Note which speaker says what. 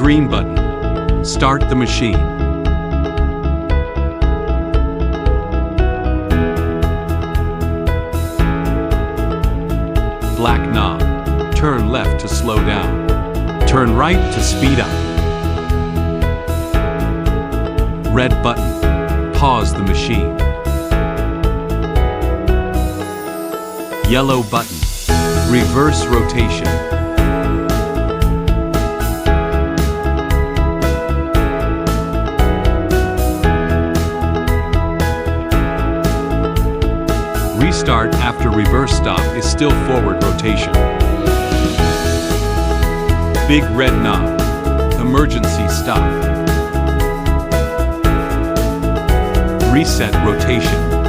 Speaker 1: Green button. Start the machine. Black knob. Turn left to slow down. Turn right to speed up. Red button. Pause the machine. Yellow button. Reverse rotation. Restart after reverse stop is still forward rotation. Big red knob. Emergency stop. Reset rotation.